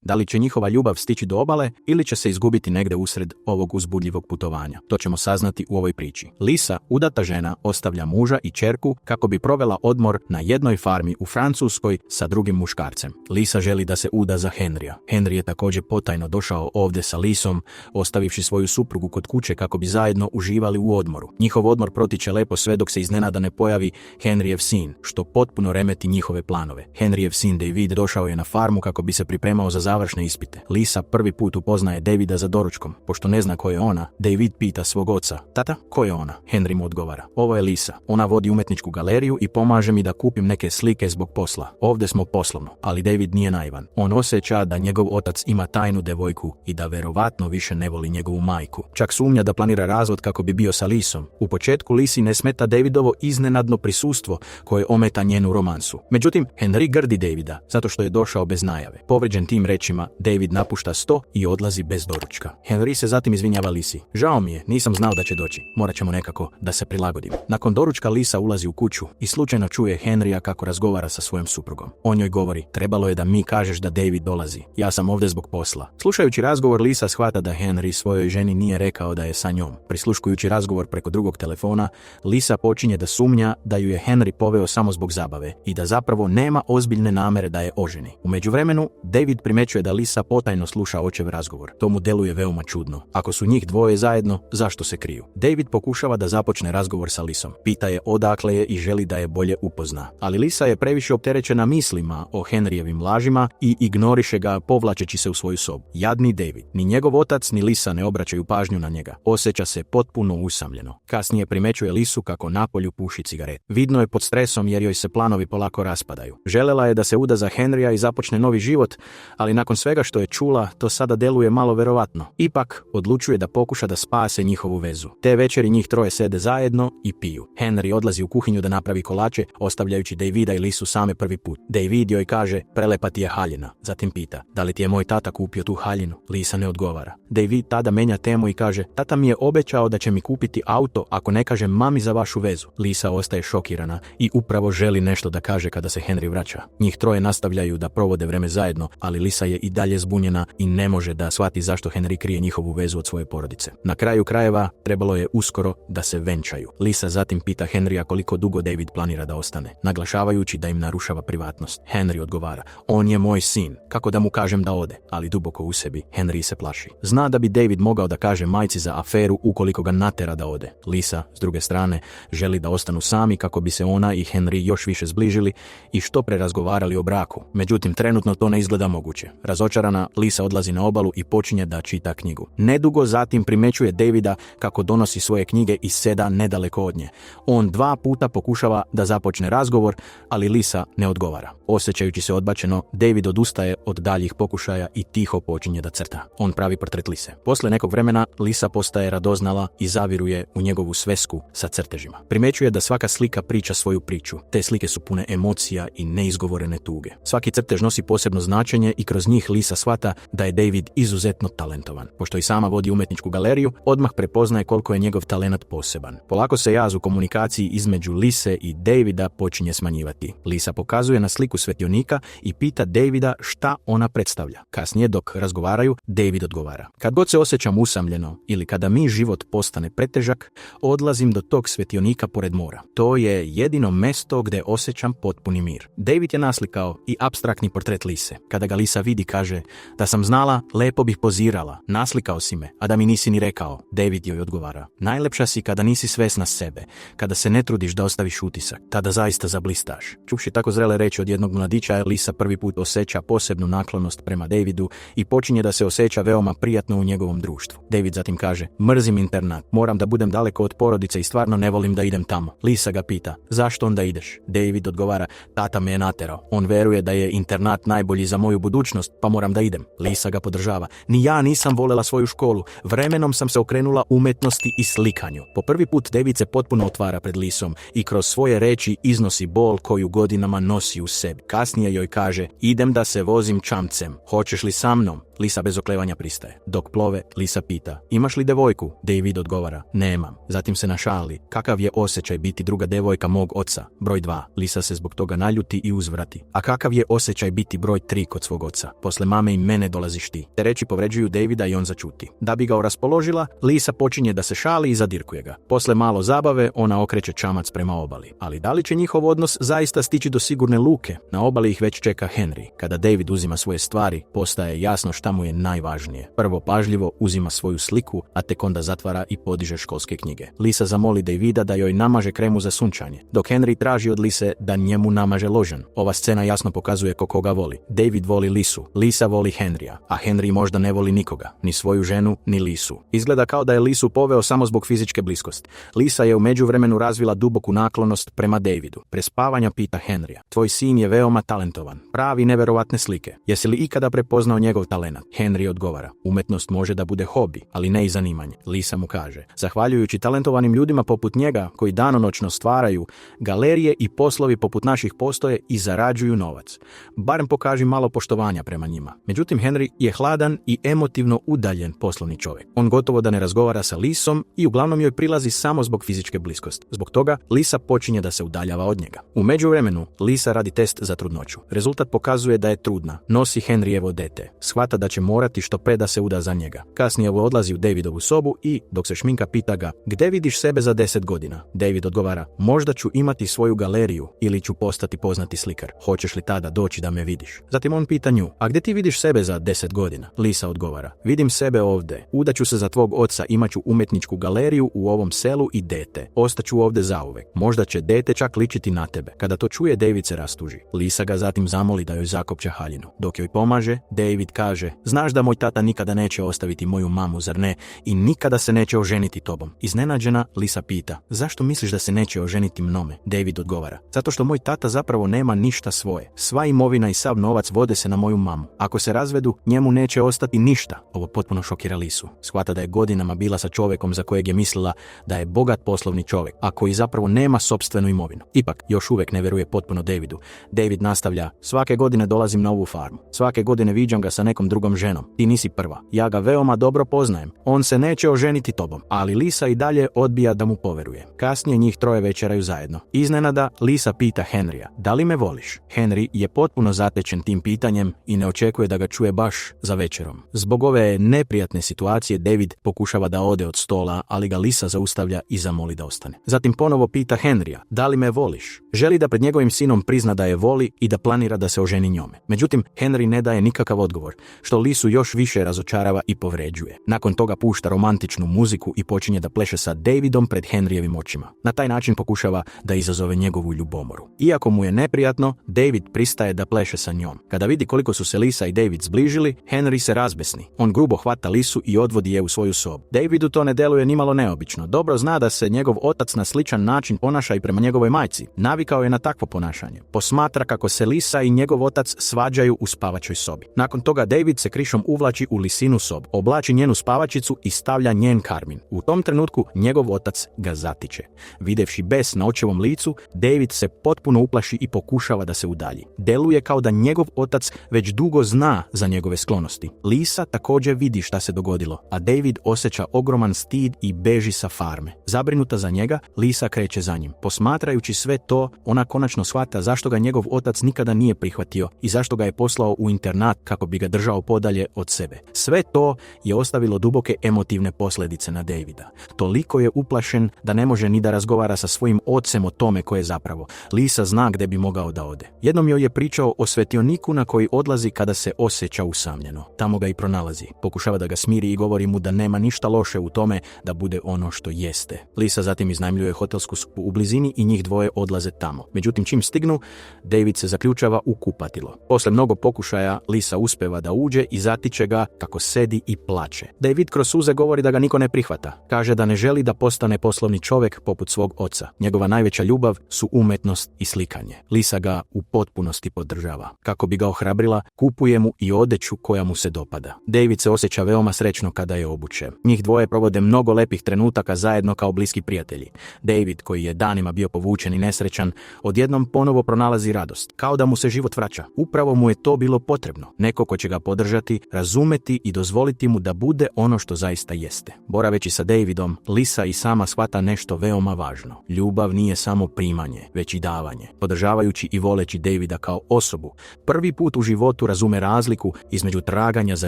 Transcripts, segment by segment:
Da li će njihova ljubav stići do obale ili će se izgubiti negde usred ovog uzbudljivog putovanja? To ćemo saznati u ovoj priči. Lisa, udata žena, ostavlja muža i ćerku kako bi provela odmor na jednoj farmi u Francuskoj sa drugim muškarcem. Lisa želi da se uda za Henrya. Henry je također potajno došao ovdje sa Lisom, ostavivši svoju suprugu kod kuće kako bi zajedno uživali u odmoru. Njihov odmor protiče lepo sve dok se iznenada ne pojavi Henryjev sin, što potpuno remeti njihove planove. Henryjev sin David došao je na farmu kako bi se pripremao za završne ispite. Lisa prvi put upoznaje Davida za doručkom. Pošto ne zna ko je ona, David pita svog oca: tata, ko je ona? Henry mu odgovara: ovo je Lisa. Ona vodi umetničku galeriju i pomaže mi da kupim neke slike zbog posla. Ovdje smo poslovno. Ali David nije naivan. On osjeća da njegov otac ima tajnu devojku i da verovatno više ne voli njegovu majku. Čak sumnja da planira razvod kako bi bio sa Lisom. U početku Lisi ne smeta Davidovo iznenadno prisustvo koje ometa njenu romansu. Međutim, Henry grdi Davida zato što je došao bez najave. Povrijeđen tim rečima, David napušta sto i odlazi bez doručka. Henry se zatim izvinjava Lisi: žao mi je, nisam znao da će doći. Morat ćemo nekako da se prilagodimo. Nakon doručka Lisa ulazi u kuću i slučajno čuje Henrya kako razgovara sa svojom suprugom. On joj govori: trebalo je da mi kažeš da David dolazi. Ja sam ovdje zbog posla. Slušajući razgovor, Lisa shvata da Henry svojoj ženi nije rekao da je sa njom. Prisluškujući razgovor preko drugog telefona, Lisa počinje da sumnja da ju je Henry poveo samo zbog zabave i da zapravo nema ozbiljne namere da je oženi. U međuvremenu, David primećuje da Lisa potajno sluša očev razgovor. To mu deluje veoma čudno. Ako su njih dvoje zajedno, zašto se kriju? David pokušava da započne razgovor sa Lisom. Pita je odakle je i želi da je bolje upozna. Ali Lisa je previše opterećena mislima o Henryjevim lažima i ignoriše ga povlačeći se u svoju sobu. Jadni David. Ni njegov otac ni Lisa ne obraćaju pažnju na njega. Osjeća se potpuno usamljeno. Kasnije primećuje Lisu kako napolju puši cigaret. Vidno je pod stresom jer joj se planovi polako raspadaju. Želela je da se uda za Henrya i započne novi život, ali nakon svega što je čula, to sada deluje malo verovatno. Ipak, odlučuje da pokuša da spase njihovu vezu. Te večeri njih troje sede zajedno i piju. Henry odlazi u kuhinju da napravi kolače, ostavljajući Davida i Lisu same prvi put. David joj kaže: prelepa ti je haljina. Zatim pita: da li ti je moj tata kupio tu haljinu? Lisa ne odgovara. David tada menja temu i kaže: tata mi je obećao da će mi kupiti auto ako ne kažem mami za vašu vezu. Lisa ostaje šokirana i upravo želi nešto da kaže kada se Henry vraća. Njih troje nastavljaju da provode vreme zajedno, ali Lisa je i dalje zbunjena i ne može da shvati zašto Henry krije njihovu vezu od svoje porodice. Na kraju krajeva trebalo je uskoro da se venčaju. Lisa zatim pita Henrya koliko dugo David planira da ostane, naglašavajući da im narušava privatnost. Henry odgovara: on je moj sin, kako da mu kažem da ode? Ali duboko u sebi Henry se plaši. Zna da bi David mogao da kaže majci za aferu ukoliko ga natera da ode. Lisa, s druge strane, želi da ostanu sami kako bi se ona i Henry još više zbližili i što pre razgovarali o braku. Međutim, trenutno to ne izgleda moguće. Razočarana, Lisa odlazi na obalu i počinje da čita knjigu. Nedugo zatim primećuje Davida kako donosi svoje knjige i seda nedaleko od nje. On 2 puta pokušava da započne razgovor, ali Lisa ne odgovara. Osjećajući se odbačeno, David odustaje od daljih pokušaja i tiho počinje da crta. On pravi portret Lise. Posle nekog vremena Lisa postaje radoznala i zaviruje u njegovu svesku sa crtežima. Primećuje da svaka slika priča svoju priču. Te slike su pune emocija i neizgovorene tuge. Svaki crtež nosi posebno značenje i kroz njih Lisa shvata da je David izuzetno talentovan. Pošto i sama vodi umetničku galeriju, odmah prepoznaje koliko je njegov talenat poseban. Polako se jaz u komunikaciji između Lise i Davida počinje smanjivati. Lisa pokazuje na sliku svetionika i pita Davida šta ona predstavlja. Kasnije dok razgovaraju, David odgovara: kad god se osjećam usamljeno ili kada mi život postane pretežak, odlazim do tog svetionika pored mora. To je jedino mesto gde osjećam potpuni mir. David je naslikao i apstraktni portret Lise. Kada ga Lisa vidi, kaže: da sam znala, lepo bih pozirala. Naslikao si me, a da mi nisi ni rekao. David joj odgovara: najlepša si kada nisi svesna sebe, kada se ne trudiš da ostaviš utisak, tada zaista zablistaš. Čuvši tako zrele reči od jednog mladića, Lisa prvi put osjeća posebnu naklonost prema Davidu i počinje da se osjeća veoma prijatno u njegovom društvu. David zatim kaže: mrzim internat, moram da budem daleko od porodice i stvarno ne volim da idem tamo. Lisa ga pita: zašto onda ideš? David odgovara: tata me je naterao. On veruje da je internat najbolji za moju budućnost, pa moram da idem. Lisa ga podržava: ni ja nisam volela svoju školu, vremenom sam se okrenula umetnosti i slikanju. Po prvi put David se potpuno otvara pred Lisom i kroz svoje reči iznosi bol koju godinama nosi u sebi. Kasnije joj kaže: idem da se vozim čamcem, hoćeš li sa mnom? Lisa bez oklevanja pristaje. Dok plove, Lisa pita, imaš li devojku? David odgovara, nemam. Zatim se našali, kakav je osjećaj biti druga devojka mog oca? Broj 2. Lisa se zbog toga naljuti i uzvrati. A kakav je osjećaj biti broj 3 kod svog oca? Posle mame i mene dolaziš ti. Te reči povređuju Davida i on začuti. Da bi ga raspoložila, Lisa počinje da se šali i zadirkuje ga. Posle malo zabave, ona okreće čamac prema obali. Ali da li će njihov odnos zaista stići do sigurne luke? Na obali ih već čeka Henry. Kada David uzima svoje stvari, postaje jasno šta mu je najvažnije. Prvo pažljivo uzima svoju sliku, a tek onda zatvara i podiže školske knjige. Lisa zamoli Davida da joj namaže kremu za sunčanje, dok Henry traži od Lise da njemu namaže ložan. Ova scena jasno pokazuje koga voli. David voli Lisu, Lisa voli Henrya, a Henry možda ne voli nikoga, ni svoju ženu, ni Lisu. Izgleda kao da je Lisu poveo samo zbog fizičke bliskosti. Lisa je u međuvremenu razvila duboku naklonost prema Davidu. Prespavanja pita Henrya, tvoj sin je veoma talentovan, pravi neverovatne slike. Jesi li ikada prepoznao njegov talenat? Henry odgovara, umetnost može da bude hobi, ali ne i zanimanje. Lisa mu kaže, zahvaljujući talentovanim ljudima poput njega koji danonoćno stvaraju, galerije i poslovi poput naših postoje i zarađuju novac. Barem pokaži malo poštovanja prema njima. Međutim, Henry je hladan i emotivno udaljen poslovni čovjek. On gotovo da ne razgovara sa Lisom i uglavnom joj prilazi samo zbog fizičke bliskosti. Zbog toga Lisa počinje da se udaljava od njega. U međuvremenu Lisa radi test za trudnoću. Rezultat pokazuje da je trudna. Nosi Henryevo dete. Shvata da će morati što pre da se uda za njega. Kasnije odlazi u Davidovu sobu i, dok se šminka, pita ga, gde vidiš sebe za 10 godina? David odgovara, možda ću imati svoju galeriju ili ću postati poznati slikar. Hoćeš li tada doći da me vidiš? Zatim on pita nju, a gdje ti vidiš sebe za 10 godina? Lisa odgovara, vidim sebe ovdje. Udaću se za tvog oca, imaću umetničku galeriju u ovom selu i dete. Ostaću ovdje zauvek. Možda će dete čak ličiti na tebe. Kada to čuje, David se rastuži. Lisa ga zatim zamoli da joj zakopča haljinu. Dok joj pomaže, David kaže, znaš da moj tata nikada neće ostaviti moju mamu, zar ne? I nikada se neće oženiti tobom. Iznenađena, Lisa pita, zašto misliš da se neće oženiti mnome? David odgovara, zato što moj tata zapravo nema ništa svoje. Sva imovina i sav novac vode se na moju mamu. Ako se razvedu, njemu neće ostati ništa. Ovo potpuno šokira Lisu. Shvata da je godinama bila sa čovjekom za kojeg je mislila da je bogat poslovni čovjek, a koji zapravo nema sopstvenu imovinu. Ipak, još uvijek ne veruje potpuno Davidu. David nastavlja, svake godine dolazim na ovu farmu. Svake godine viđam ga sa nekom drugom ženom. Ti nisi prva. Ja ga veoma dobro poznajem. On se neće oženiti tobom. Ali Lisa i dalje odbija da mu poveruje. Kasnije njih troje večeraju zajedno. Iznenada, Lisa pita Henrya, da li me voliš? Henry je potpuno zatečen tim pitanjem i ne očekuje da ga čuje baš za večerom. Zbog ove neprijatne situacije, David pokušava da ode od stola, ali ga Lisa zaustavlja i zamoli da ostane. Zatim ponovo pita Henrya, da li me voliš? Želi da pred njegovim sinom prizna da je voli i da planira da se oženi njome. Međutim, Henry ne daje nikakav odgovor, što Lisu još više razočarava i povređuje. Nakon toga pušta romantičnu muziku i počinje da pleše sa Davidom pred Henryjevim očima. Na taj način pokušava da izazove njegovu ljubomoru. Iako mu je neprijatno, David pristaje da pleše sa njom. Kada vidi koliko su se Lisa i David zbližili, Henry se razbesni. On grubo hvata Lisu i odvodi je u svoju sobu. Davidu to ne deluje nimalo neobično. Dobro zna da se njegov otac na sličan način ponaša i prema njegovoj majci. Navikao je na takvo ponašanje. Posmatra kako se Lisa i njegov otac svađaju u spavačoj sobi. Nakon toga David se krišom uvlači u Lisinu sobu, oblači njenu spavačicu i stavlja njen karmin. U tom trenutku njegov otac ga zatiče. Videvši bes na očevom licu, David se potpuno uplaši i pokušava da se udalji. Deluje kao da njegov otac već dugo zna za njegove sklonosti. Lisa također vidi šta se dogodilo, a David osjeća ogroman stid i beži sa farme. Zabrinuta za njega, Lisa kreće za njim. Posmatrajući sve to, ona konačno shvata zašto ga njegov otac nikada nije prihvatio i zašto ga je poslao u internat kako bi ga držao podalje od sebe. Sve to je ostavilo duboke emotivne posljedice na Davida. Toliko je uplašen da ne može ni da razgovara sa svojim ocem o tome ko je zapravo. Lisa zna gde bi mogao da ode. Jednom joj je pričao o svetioniku na koji odlazi kada se osjeća usamljeno. Tamo ga i pronalazi. Pokušava da ga smiri i govori mu da nema ništa loše u tome da bude ono što jeste. Lisa zatim iznajmljuje hotelsku sobu u blizini i njih dvoje odlaze tamo. Međutim, čim stignu, David se zaključava u kupatilo. Posle mnogo pokušaja, Lisa uspeva da uđe i zatiče ga kako sedi i plače. David kroz suze govori da ga niko ne prihvata. Kaže da ne želi da postane poslovni čovjek poput svog oca. Njegova najveća ljubav su umetnost i slikanje. Lisa ga u potpunosti podržava. Kako bi ga ohrabrila, kupuje mu i odeću koja mu se dopada. David se osjeća veoma srećno kada je obuče. Njih dvoje provode mnogo lepih trenutaka zajedno kao bliski prijatelji. David, koji je danima bio povučen i nesrećan, odjednom ponovo pronalazi radost. Kao da mu se život vraća. Upravo mu je to bilo potrebno. Neko ko će ga podržati podržati, razumeti i dozvoliti mu da bude ono što zaista jeste. Boraveći sa Davidom, Lisa i sama shvata nešto veoma važno. Ljubav nije samo primanje, već i davanje. Podržavajući i voleći Davida kao osobu, prvi put u životu razume razliku između traganja za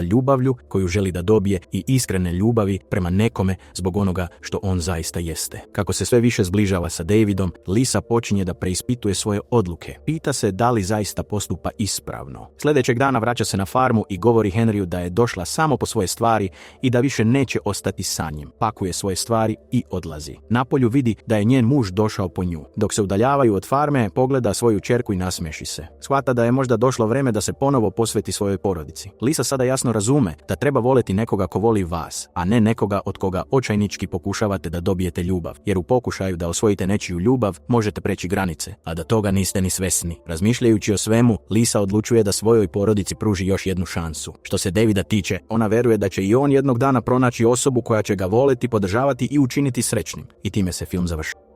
ljubavlju koju želi da dobije i iskrene ljubavi prema nekome zbog onoga što on zaista jeste. Kako se sve više zbližava sa Davidom, Lisa počinje da preispituje svoje odluke. Pita se da li zaista postupa ispravno. Sljedećeg dana vraća se na farmu i govori Henryu da je došla samo po svoje stvari i da više neće ostati sa njim. Pakuje svoje stvari i odlazi. Napolju vidi da je njen muž došao po nju. Dok se udaljavaju od farme, pogleda svoju ćerku i nasmeši se. Shvata da je možda došlo vreme da se ponovo posveti svojoj porodici. Lisa sada jasno razume da treba voleti nekoga ko voli vas, a ne nekoga od koga očajnički pokušavate da dobijete ljubav, jer u pokušaju da osvojite nečiju ljubav možete preći granice, a da toga niste ni svesni. Razmišljajući o svemu, Lisa odlučuje da svojoj porodici pruži još jednu šansu. Što se Davida tiče, ona veruje da će i on jednog dana pronaći osobu koja će ga voleti, podržavati i učiniti srećnim. I time se film završava.